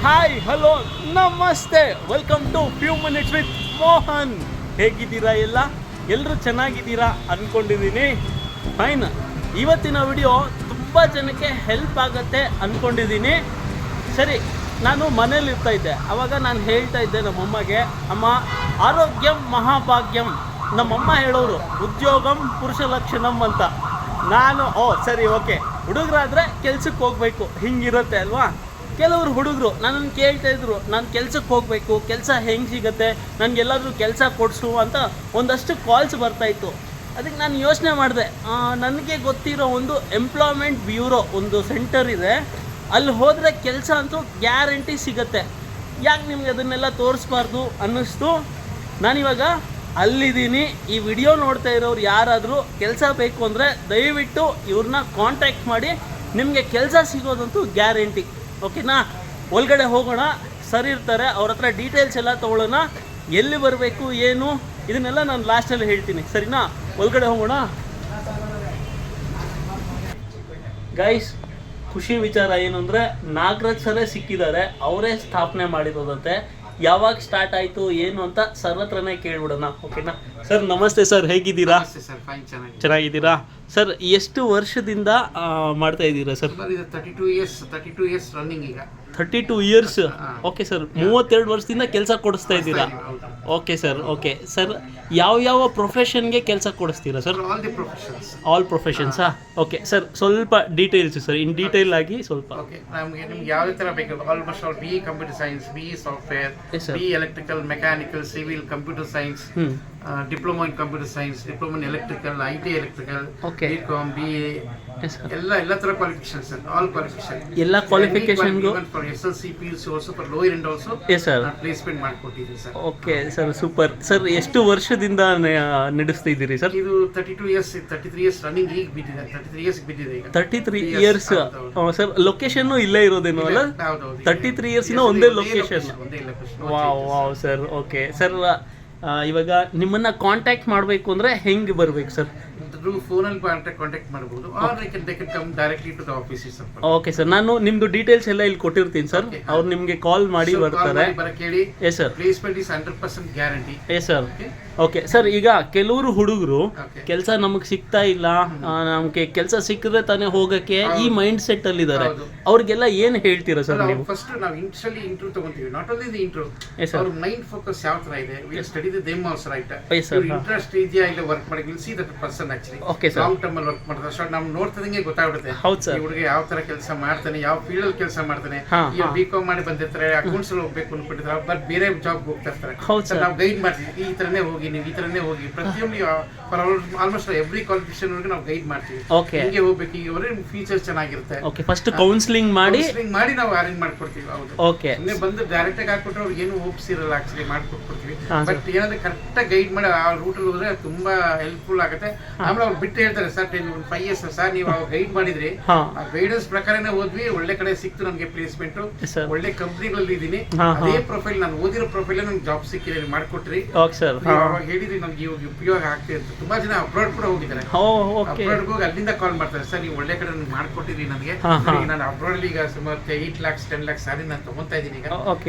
Hi hello ನಮಸ್ತೆ, welcome to few minutes with Mohan. ಹೇಗಿದ್ದೀರಾ ಎಲ್ಲರೂ ಚೆನ್ನಾಗಿದ್ದೀರಾ ಅಂದ್ಕೊಂಡಿದ್ದೀನಿ. ಫೈನ್. ಇವತ್ತಿನ ವಿಡಿಯೋ ತುಂಬ ಜನಕ್ಕೆ ಹೆಲ್ಪ್ ಆಗುತ್ತೆ ಅಂದ್ಕೊಂಡಿದ್ದೀನಿ. ಸರಿ, ನಾನು ಮನೇಲಿ ಇರ್ತಾ ಇದ್ದೆ, ಆವಾಗ ನಾನು ಹೇಳ್ತಾ ಇದ್ದೆ ನಮ್ಮಮ್ಮಗೆ, ಅಮ್ಮ ಆರೋಗ್ಯಂ ಮಹಾಭಾಗ್ಯಂ. ನಮ್ಮಮ್ಮ ಹೇಳೋರು ಉದ್ಯೋಗಂ ಪುರುಷ ಲಕ್ಷಣಂ ಅಂತ. ನಾನು ಸರಿ ಓಕೆ, ಹುಡುಗರಾದರೆ ಕೆಲ್ಸಕ್ಕೆ ಹೋಗಬೇಕು, ಹಿಂಗಿರುತ್ತೆ ಅಲ್ವಾ. ಕೆಲವರು ಹುಡುಗರು ನನ್ನನ್ನು ಕೇಳ್ತಾ ಇದ್ರು, ನಾನು ಕೆಲ್ಸಕ್ಕೆ ಹೋಗಬೇಕು, ಕೆಲಸ ಹೆಂಗೆ ಸಿಗುತ್ತೆ, ನನಗೆಲ್ಲಾದರೂ ಕೆಲಸ ಕೊಡಿಸು ಅಂತ ಒಂದಷ್ಟು ಕಾಲ್ಸ್ ಬರ್ತಾಯಿತ್ತು. ಅದಕ್ಕೆ ನಾನು ಯೋಚನೆ ಮಾಡಿದೆ, ನನಗೆ ಗೊತ್ತಿರೋ ಒಂದು ಎಂಪ್ಲಾಯ್ಮೆಂಟ್ ಬ್ಯೂರೋ ಒಂದು ಸೆಂಟರ್ ಇದೆ, ಅಲ್ಲಿ ಹೋದರೆ ಕೆಲಸ ಅಂತೂ ಗ್ಯಾರಂಟಿ ಸಿಗುತ್ತೆ. ಯಾಕೆ ನಿಮ್ಗೆ ಅದನ್ನೆಲ್ಲ ತೋರಿಸ್ಬಾರ್ದು ಅನ್ನಿಸ್ತು. ನಾನಿವಾಗ ಅಲ್ಲಿದ್ದೀನಿ. ಈ ವಿಡಿಯೋ ನೋಡ್ತಾ ಇರೋರು ಯಾರಾದರೂ ಕೆಲಸ ಬೇಕು ಅಂದರೆ ದಯವಿಟ್ಟು ಇವ್ರನ್ನ ಕಾಂಟ್ಯಾಕ್ಟ್ ಮಾಡಿ, ನಿಮಗೆ ಕೆಲಸ ಸಿಗೋದಂತೂ ಗ್ಯಾರಂಟಿ. ಓಕೆನಾ? ಒಳಗಡೆ ಹೋಗೋಣ, ಸರಿ ಇರ್ತಾರೆ, ಅವ್ರ ಹತ್ರ ಡೀಟೇಲ್ಸ್ ಎಲ್ಲ ತೊಗೊಳ್ಳೋಣ. ಎಲ್ಲಿ ಬರಬೇಕು ಏನು ಇದನ್ನೆಲ್ಲ ನಾನು ಲಾಸ್ಟಲ್ಲಿ ಹೇಳ್ತೀನಿ, ಸರಿನಾ? ಒಳಗಡೆ ಹೋಗೋಣ ಗೈಸ್. ಖುಷಿ ವಿಚಾರ ಏನು ಅಂದರೆ, ನಾಗರಾಜ್ ಸರೇ ಸಿಕ್ಕಿದ್ದಾರೆ, ಅವರೇ ಸ್ಥಾಪನೆ ಮಾಡಿರೋದಂತೆ. ಯಾವಾಗ ಸ್ಟಾರ್ಟ್ ಆಯಿತು ಏನು ಅಂತ ಸರ್ ಹತ್ರನೇ ಕೇಳ್ಬಿಡೋಣ. ಓಕೆನಾ ಸರ್? ನಮಸ್ತೆ ಸರ್, ಹೇಗಿದ್ದೀರಾ? ಚೆನ್ನಾಗಿದ್ದೀರಾ ಸರ್? ಎಷ್ಟು ವರ್ಷದಿಂದ ಮಾಡ್ತಾ ಇದ್ದೀರಾ ಸರ್? 32 ಇಯರ್ಸ್ ರನ್ನಿಂಗ್ ಈಗ. 32 ಇಯರ್ಸ್. ಓಕೆ ಸರ್, 32 ವರ್ಷದಿಂದ ಕೆಲಸ ಕೊಡಿಸ್ತಾ ಇದ್ದೀರಾ? Okay sir. ಓಕೆ ಸರ್, ಯಾವ ಪ್ರೊಫೆಷನ್ಗೆ ಕೆಲಸ ಕೊಡಿಸ್ತೀರಾ ಸರ್? ಆಲ್ ಪ್ರೊಫೆಷನ್ಸಾ? ಓಕೆ ಸರ್, ಸ್ವಲ್ಪ ಡೀಟೇಲ್ಸ್ ಸರ್, ಇನ್ ಡೀಟೇಲ್ ಆಗಿ ಸ್ವಲ್ಪ. ಓಕೆ, ನಮಗೆ ನಿಮ್ಗೆ ಯಾವ ಥರ ಬೇಕು, almost all BE computer science, BE software, BE electrical, mechanical, civil, computer science, diploma in computer science, diploma in electrical, IT electrical, BCom, BA, ಎಲ್ಲ ತರ ಕ್ವಾಲಿಫಿಕೇಶನ್ಸ್, ಆಲ್ ಕ್ವಾಲಿಫಿಕೇಶನ್, ಎಲ್ಲ ಕ್ವಾಲಿಫಿಕೇಶನ್ಗೂ for SLC, PUC also, for lower end also placement ಮಾಡ್ಕೊಟ್ಟಿದ್ದೀವಿ sir. Okay sir, super sir. ಎಷ್ಟು ವರ್ಷದಿಂದ ನಡೆಸ್ತಿದ್ದೀರಿ sir? ಇದು 33 years running. ಈಗ ಬಿದ್ದಿದೆ 33 ಇಯರ್ಸ್ ಬಿದ್ದಿದೆ ಈಗ. 33 ಇಯರ್ಸ್ ಸರ್. ಲೊಕೇಶನ್ ಇಲ್ಲೇ ಇರೋದೇನೋ ಅಲ್ಲ? 33 ಇಯರ್ಸ್ ಇಂದ ಒಂದೇ location. Wow sir. Okay sir, ಇವಾಗ ನಿಮ್ಮನ್ನ ಕಾಂಟ್ಯಾಕ್ಟ್ ಮಾಡಬೇಕು ಅಂದ್ರೆ ಹೆಂಗೆ ಬರ್ಬೇಕು ಸರ್? ಫೋನಲ್ಲಿ ಕಾಂಟ್ಯಾಕ್ಟ್ ಮಾಡಬಹುದು, are they can come directly to the office. Okay sir, ನಾನು ನಿಮ್ದು ಡೀಟೇಲ್ಸ್ ಎಲ್ಲ ಇಲ್ಲಿ ಕೊಟ್ಟಿರ್ತೀನಿ ಸರ್, ಅವ್ರು ನಿಮ್ಗೆ ಕಾಲ್ ಮಾಡಿ ಬರ್ತಾರೆ. Yes sir. Placement is 100% guarantee. Yes sir. Okay sir, ಈಗ ಕೆಲವರು ಹುಡುಗರು ಕೆಲಸ ನಮಗೆ ಸಿಗ್ತಾ ಇಲ್ಲ, ನಮಗೆ ಕೆಲಸ ಸಿಕ್ಕಿದ್ರೆ ತಾನೇ ಹೋಗಕ್ಕೆ ಈ ಮೈಂಡ್ ಸೆಟ್ ಅಲ್ಲಿ ಇದ್ದಾರೆ, ಅವ್ರಿಗೆಲ್ಲ ಏನು ಹೇಳ್ತೀರಾ ಸರ್ ನೀವು? ಫಸ್ಟ್ ನಾವು ಇನಿಷಿಯಲಿ ಇಂಟರ್ವ್ಯೂ ತಗೊಂತೀವಿ, ನಾಟ್ ಓನ್ಲಿ ದಿ ಇಂಟರ್ವ್ಯೂ, ಅವ್ರ ಮೈಂಡ್ ಫೋಕಸ್ ಯಾವ ತರ ಇದೆ, will study the them also, right? Interest ಇದೆಯಾ ಇಲ್ಲ ವರ್ಕ್ ಮಾಡಿ, will see that person actually long term ಅಲ್ಲಿ ವರ್ಕ್ ಮಾಡ್ತಾರೆ. ಸೊ ನಾವು ನೋಡ್ತಿದಂಗೆ ಗೊತ್ತಾಗ್ಬಿಡುತ್ತೆ ಈ ಹುಡುಗ ಯಾವ ತರ ಕೆಲಸ ಮಾಡ್ತಾನೆ, ಯಾವ ಫೀಲ್ಡ್ ಅಲ್ಲಿ ಕೆಲಸ ಮಾಡ್ತಾನೆ. ಈಗ BCom ಮಾಡಿ ಬಂದಿರ್ತಾರೆ, ಅಕೌಂಟ್ಸ್ ಅಲ್ಲಿ ಹೋಗ್ಬೇಕು ಅನ್ಕೊಂಡಿರ್ತಾರೆ, ಬಟ್ ಬೇರೆ ಜಾಬ್ ಹೋಗ್ತಾ ಇರ್ತಾರೆ. ನಾವು ಗೈಡ್ ಮಾಡ್ತೀವಿ, ಈ ತರನೇ ಹೋಗಿ, ನೀವು ಈ ತರನೇ ಹೋಗಿ, ಪ್ರತಿಯೊಂದು ಆಲ್ಮೋಸ್ಟ್ ಎವ್ರಿ ಕ್ವಾಲಿಫಿಕೇಶನ್ ನಾವು ಗೈಡ್ ಮಾಡ್ತೀವಿ. ಹಿಂಗೆ ಹೋಗ್ಬೇಕು, ಈಗ ಅವರೇ ಫ್ಯೂಚರ್ ಚೆನ್ನಾಗಿರುತ್ತೆ. ಫಸ್ಟ್ ಕೌನ್ಸಿಲಿಂಗ್ ಮಾಡಿ ನಾವು ಅರೇಂಜ್ ಮಾಡ್ಕೊಡ್ತೀವಿ. ಹೌದು, ಸುಮ್ಮನೆ ಬಂದು ಡೈರೆಕ್ಟ್ ಆಗಿ ಹಾಕ್ಬಿಟ್ರೆ ಅವ್ರಿಗೆ ಏನು ಹೋಪ್ಸ್ ಇರಲ್ಲ, ಆಕ್ಚುಲಿ ಮಾಡ್ಕೊಟ್ಬಿಡ್ತೀವಿ. ಬಟ್ ಏನಾದ್ರೆ ಕರೆಕ್ಟ್ ಆಗಿ ಗೈಡ್ ಮಾಡಿ ಆ ರೂಟ್ ಅಲ್ಲಿ ಹೋದ್ರೆ ತುಂಬಾ ಹೆಲ್ಪ್ಫುಲ್ ಆಗುತ್ತೆ. ಆಮೇಲೆ ಅವ್ರು ಬಿಟ್ಟು ಹೇಳ್ತಾರೆ, ಸರ್ 5 ಇಯರ್ಸ್ ಸರ್ ನೀವು ಗೈಡ್ ಮಾಡಿದ್ರಿ, ಆ ಗೈಡೆನ್ಸ್ ಪ್ರಕಾರನೇ ಹೋದ್ವಿ, ಒಳ್ಳೆ ಕಡೆ ಸಿಕ್ತು ನಮ್ಗೆ ಪ್ಲೇಸ್ಮೆಂಟ್, ಒಳ್ಳೆ ಕಂಪ್ನಿಗಳಲ್ಲಿ ಇದೀನಿ, ಅದೇ ಪ್ರೊಫೈಲ್ ನಾನು ಓದಿರೋ ಪ್ರೊಫೈಲ್ ನಮ್ಗೆ ಜಾಬ್ ಸಿಕ್ಕಿದೆ, ಮಾಡ್ಕೊಟ್ರಿ. ಹೇಳಿದ್ರಿ ನಮ್ಗೆ ಇವಾಗ ಉಪಯೋಗ ಆಗ್ತಿದೆ ಅಂತ. ತುಂಬಾ ಜನ ಅಬ್ರಾಡ್ ಕೂಡ ಹೋಗಿದ್ದಾರೆ, ಅಬ್ರಾಡ್ ಹೋಗಿ ಅಲ್ಲಿಂದ ಕಾಲ್ ಮಾಡ್ತಾರೆ, ಸರ್ ನೀವು ಒಳ್ಳೆ ಕಡೆ ಮಾಡ್ಕೊಟ್ಟಿದ್ರಿ ನನಗೆ, ನಾನು ಅಬ್ರಾಡ್ ಈಗ ಸುಮಾರು 8 lakhs 10 lakhs ಸಾರಿ ನಾನು ತಗೊಂತಾ ಇದ್ದೀನಿ ಈಗ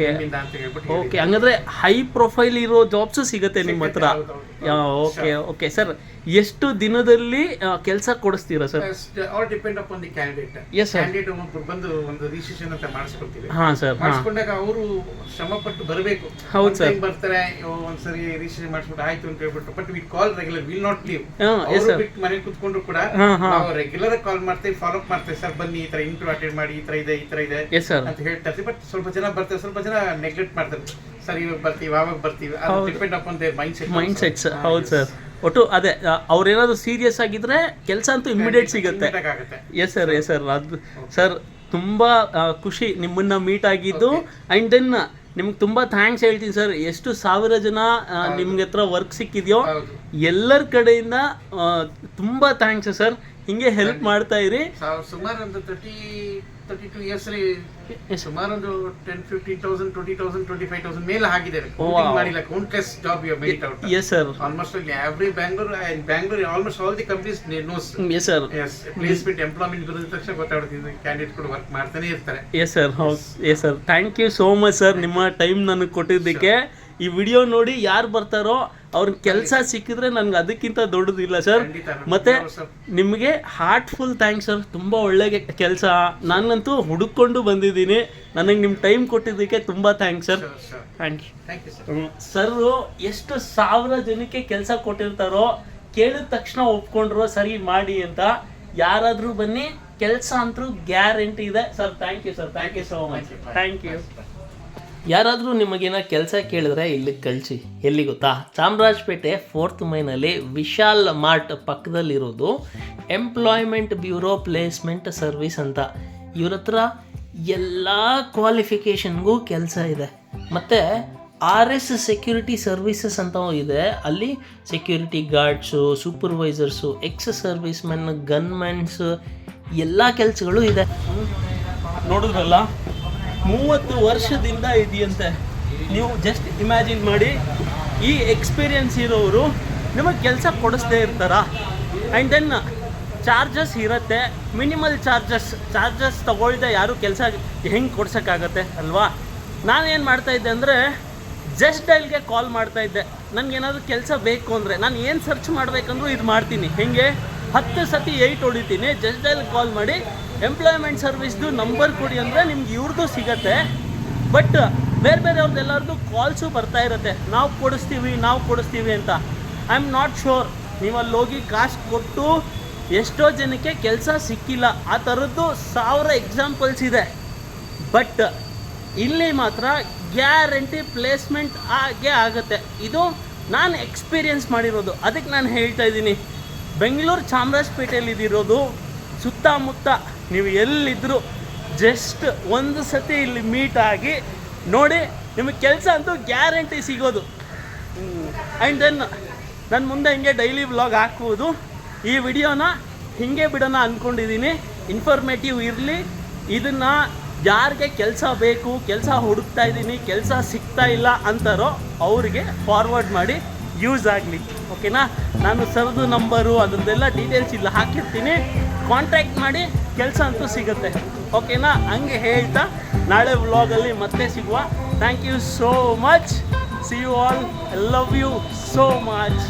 ಅಂತ ಹೇಳ್ಬಿಟ್ಟು. ಓಕೆ, ಹಂಗಂದ್ರೆ ಹೈ ಪ್ರೊಫೈಲ್ ಇರೋ ಜಾಬ್ಸ್ ಸಿಗುತ್ತೆ ನಿಮ್ಮ ಹತ್ರ. ಓಕೆ ಓಕೆ ಸರ್, ಎಷ್ಟು ದಿನದಲ್ಲಿ ಕೆಲಸ ಕೊಡಿಸ್ತೀರಾ sir? All depend upon the candidate. Candidate ಒಬ್ಬರು ಬಂದು ಒಂದು ರಿಜಿಸ್ಟ್ರೇಷನ್ ಅಂತ ಮಾಡಿಸ್ಕೊಡ್ತೀವಿ. ಮಾಡಿಸ್ಕೊಂಡಾಗ ಅವರು ಶ್ರಮ ಪಟ್ಟು ಬರಬೇಕು. ಹೌದು ಸರ್, ಬರ್ತಾರೆ ಒಂದ್ಸರಿ ರಿಜಿಸ್ಟ್ರೇಷನ್ ಮಾಡಿಸ್ಬಿಟ್ಟು ಆಯ್ತು ಅಂತ ಹೇಳ್ಬಿಟ್ಟು, but we call regular, will not leave. ಅವರು ಬಿಟ್ಟು ಮನೆಗೆ ಕುತ್ಕೊಂಡ್ರು ಕೂಡ ನಾವು ರೆಗ್ಯುಲರ್ ಕಾಲ್ ಮಾಡ್ತೇವೆ, ಫಾಲೋ ಅಪ್ ಮಾಡ್ತೇವೆ, ಸರ್ ಬನ್ನಿ ಈ ತರ ಇಂಟರ್ವ್ಯೂ ಅಟೆಂಡ್ ಮಾಡಿ, ಈ ತರ ಇದೆ ಅಂತ ಹೇಳ್ತಾ ಇರ್ತೀವಿ. ಬಟ್ ಸ್ವಲ್ಪ ಜನ ಬರ್ತಾರೆ, ಸ್ವಲ್ಪ ಜನ ನೆಗ್ಲೆಕ್ಟ್ ಮಾಡ್ತಾರೆ, ಸರ್ ಇವಾಗ ಬರ್ತೀವಿ ಆವಾಗ ಬರ್ತೀವಿ. Depend upon their mind sets. ಹೌದು ಸರ್, ಒಟ್ಟು ಅದೇ ಅವ್ರೇನಾದ್ರು ಸೀರಿಯಸ್ ಆಗಿದ್ರೆ ಕೆಲಸ ಅಂತೂ ಇಮಿಡಿಯೇಟ್ ಸಿಗುತ್ತೆ. Yes sir, yes sir. ಅದು ಸರ್ ತುಂಬ ಖುಷಿ ನಿಮ್ಮನ್ನ ಮೀಟ್ ಆಗಿದ್ದು. ಆ್ಯಂಡ್ ದೆನ್ ನಿಮ್ಗೆ ತುಂಬ ಥ್ಯಾಂಕ್ಸ್ ಹೇಳ್ತೀನಿ ಸರ್. ಎಷ್ಟು ಸಾವಿರ ಜನ ನಿಮ್ಗೆ ಹತ್ರ ವರ್ಕ್ ಸಿಕ್ಕಿದೆಯೋ ಎಲ್ಲರ ಕಡೆಯಿಂದ ತುಂಬ ಥ್ಯಾಂಕ್ಸ್ ಸರ್. ಹಿಂಗೆ ಹೆಲ್ಪ್ ಮಾಡ್ತಾ ಇರಿ. ಸುಮಾರು ಒಂದು 32 ಇಯರ್ಸ್ ಸುಮಾರು ಒಂದು 10,000, 15,000, 20,000, 25,000 ಮೇಲೆ ಆಗಿದ್ದಾರೆ. ಮಾಡಿಲ್ಲ, countless job you made out. Yes sir. Almost every Bangalore almost all the companies knows. Yes sir. Yes, placement employment ಬರೋದ ತಕ್ಷಣ ಗೊತ್ತಾಗುತ್ತೆ ಕ್ಯಾಂಡಿಡೇಟ್ ಕೂಡ ವರ್ಕ್ ಮಾಡ್ತಾನೆ ಇರ್ತಾರೆ. Yes sir. Yes sir. Thank you so much sir, ನಿಮ್ಮ time ನನಗೆ ಕೊಟ್ಟಿದ್ದಕ್ಕೆ. ಈ ವಿಡಿಯೋ ನೋಡಿ ಯಾರು ಬರ್ತಾರೋ ಅವ್ರ ಕೆಲಸ ಸಿಕ್ಕಿದ್ರೆ ನನ್ಗೆ ಅದಕ್ಕಿಂತ ದೊಡ್ಡದಿಲ್ಲ ಸರ್. ಮತ್ತೆ ನಿಮಗೆ ಹಾರ್ಟ್ಫುಲ್ ಥ್ಯಾಂಕ್ಸ್ ಸರ್, ತುಂಬ ಒಳ್ಳೆ ಕೆಲಸ. ನಾನಂತೂ ಹುಡುಕೊಂಡು ಬಂದಿದ್ದೀನಿ, ನನಗೆ ನಿಮ್ಮ ಟೈಮ್ ಕೊಟ್ಟಿದ್ದಕ್ಕೆ ತುಂಬ thanks sir. Thank you sir. ಎಷ್ಟು 1000 ಜನಕ್ಕೆ ಕೆಲಸ ಕೊಟ್ಟಿರ್ತಾರೋ, ಕೇಳಿದ ತಕ್ಷಣ ಒಪ್ಕೊಂಡ್ರು ಸರಿ ಮಾಡಿ ಅಂತ. ಯಾರಾದರೂ ಬನ್ನಿ, ಕೆಲಸ ಅಂತೂ ಗ್ಯಾರಂಟಿ ಇದೆ sir. Thank you sir, thank you so much. Thank you. ಯಾರಾದರೂ ನಿಮಗೇನೋ ಕೆಲಸ ಕೇಳಿದ್ರೆ ಇಲ್ಲಿಗೆ ಕಳಿಸಿ. ಎಲ್ಲಿ ಗೊತ್ತಾ? ಚಾಮರಾಜಪೇಟೆ 4th ಮೈನಲ್ಲಿ ವಿಶಾಲ್ ಮಾರ್ಟ್ ಪಕ್ಕದಲ್ಲಿರೋದು ಎಂಪ್ಲಾಯ್ಮೆಂಟ್ ಬ್ಯೂರೋ ಪ್ಲೇಸ್ಮೆಂಟ್ ಸರ್ವಿಸ್ ಅಂತ. ಇವ್ರ ಹತ್ರ ಎಲ್ಲ ಕ್ವಾಲಿಫಿಕೇಷನ್ಗೂ ಕೆಲಸ ಇದೆ. ಮತ್ತು RS ಸೆಕ್ಯೂರಿಟಿ ಸರ್ವಿಸಸ್ ಅಂತ ಇದೆ. ಅಲ್ಲಿ security guards, supervisors, ex service men, gunmens ಎಲ್ಲ ಕೆಲಸಗಳು ಇದೆ. ನೋಡಿದ್ರಲ್ಲ, 30 ವರ್ಷದಿಂದ ಇದೆಯಂತೆ. ನೀವು ಜಸ್ಟ್ ಇಮ್ಯಾಜಿನ್ ಮಾಡಿ, ಈ ಎಕ್ಸ್ಪೀರಿಯನ್ಸ್ ಇರೋರು ನಿಮಗೆ ಕೆಲಸ ಕೊಡಿಸ್ದೇ ಇರ್ತಾರಾ? ಆ್ಯಂಡ್ ದೆನ್ ಚಾರ್ಜಸ್ ಇರುತ್ತೆ, ಮಿನಿಮಲ್ ಚಾರ್ಜಸ್ ತೊಗೊಳ್ದೆ ಯಾರು ಕೆಲಸ ಹೆಂಗೆ ಕೊಡ್ಸೋಕ್ಕಾಗತ್ತೆ ಅಲ್ವಾ? ನಾನೇನು ಮಾಡ್ತಾಯಿದ್ದೆ ಅಂದರೆ, ಜಸ್ಟ್ ಡೈಲ್ಗೆ ಕಾಲ್ ಮಾಡ್ತಾಯಿದ್ದೆ. ನನಗೇನಾದರೂ ಕೆಲಸ ಬೇಕು ಅಂದರೆ, ನಾನು ಏನು ಸರ್ಚ್ ಮಾಡಬೇಕಂದ್ರೂ ಇದು ಮಾಡ್ತೀನಿ. ಹೇಗೆ 10 ಸತಿ 8 ಹೊಡಿತೀನಿ. ಜಸ್ಟ್ ಡೈಲ್ ಕಾಲ್ ಮಾಡಿ ಎಂಪ್ಲಾಯ್ಮೆಂಟ್ ಸರ್ವಿಸ್ದು ನಂಬರ್ ಕೊಡಿ ಅಂದರೆ ನಿಮ್ಗೆ ಇವ್ರದ್ದು ಸಿಗತ್ತೆ. ಬಟ್ ಬೇರೆ ಅವ್ರದ್ದೆಲ್ಲರದ್ದು ಕಾಲ್ಸು ಬರ್ತಾ ಇರುತ್ತೆ, ನಾವು ಕೊಡಿಸ್ತೀವಿ ಅಂತ. I am not sure. ನೀವು ಅಲ್ಲಿ ಹೋಗಿ ಕಾಸ್ಟ್ ಕೊಟ್ಟು ಎಷ್ಟೋ ಜನಕ್ಕೆ ಕೆಲಸ ಸಿಕ್ಕಿಲ್ಲ. ಆ ಥರದ್ದು 1000 ಎಕ್ಸಾಂಪಲ್ಸ್ ಇದೆ. ಬಟ್ ಇಲ್ಲಿ ಮಾತ್ರ ಗ್ಯಾರಂಟಿ ಪ್ಲೇಸ್ಮೆಂಟ್ ಆಗೇ ಆಗುತ್ತೆ. ಇದು ನಾನು ಎಕ್ಸ್ಪೀರಿಯನ್ಸ್ ಮಾಡಿರೋದು, ಅದಕ್ಕೆ ನಾನು ಹೇಳ್ತಾ ಇದ್ದೀನಿ. ಬೆಂಗಳೂರು ಚಾಮರಾಜಪೇಟೆಯಲ್ಲಿ ಇದಿರೋದು. ಸುತ್ತಮುತ್ತ ನೀವು ಎಲ್ಲಿದ್ದರೂ ಜಸ್ಟ್ ಒಂದು ಸತಿ ಇಲ್ಲಿ ಮೀಟ್ ಆಗಿ ನೋಡಿ, ನಿಮಗೆ ಕೆಲಸ ಅಂತೂ ಗ್ಯಾರಂಟಿ ಸಿಗೋದು. ಆ್ಯಂಡ್ ದೆನ್ ನನ್ನ ಮುಂದೆ ಹಿಂಗೆ ಡೈಲಿ ವ್ಲಾಗ್ ಹಾಕುವುದು. ಈ ವಿಡಿಯೋನ ಹಿಂಗೆ ಬಿಡೋಣ ಅಂದ್ಕೊಂಡಿದ್ದೀನಿ. ಇನ್ಫಾರ್ಮೇಟಿವ್ ಇರಲಿ. ಇದನ್ನು ಯಾರಿಗೆ ಕೆಲಸ ಬೇಕು, ಕೆಲಸ ಹುಡುಕ್ತಾ ಇದ್ದೀನಿ, ಕೆಲಸ ಸಿಗ್ತಾ ಇಲ್ಲ ಅಂತಾರೋ ಅವ್ರಿಗೆ ಫಾರ್ವರ್ಡ್ ಮಾಡಿ, ಯೂಸ್ ಆಗಲಿ. ಓಕೆನಾ? ನಾನು ಸರ್ದು ನಂಬರು ಅದರದ್ದೆಲ್ಲ ಡೀಟೇಲ್ಸ್ ಇಲ್ಲ ಹಾಕಿರ್ತೀನಿ. ಕಾಂಟ್ಯಾಕ್ಟ್ ಮಾಡಿ, ಕೆಲಸ ಅಂತೂ ಸಿಗುತ್ತೆ. ಓಕೆನಾ? ಹಂಗೆ ಹೇಳ್ತಾ ನಾಳೆ ವ್ಲಾಗಲ್ಲಿ ಮತ್ತೆ ಸಿಗುವ. Thank you so much. See you all. I love you so much.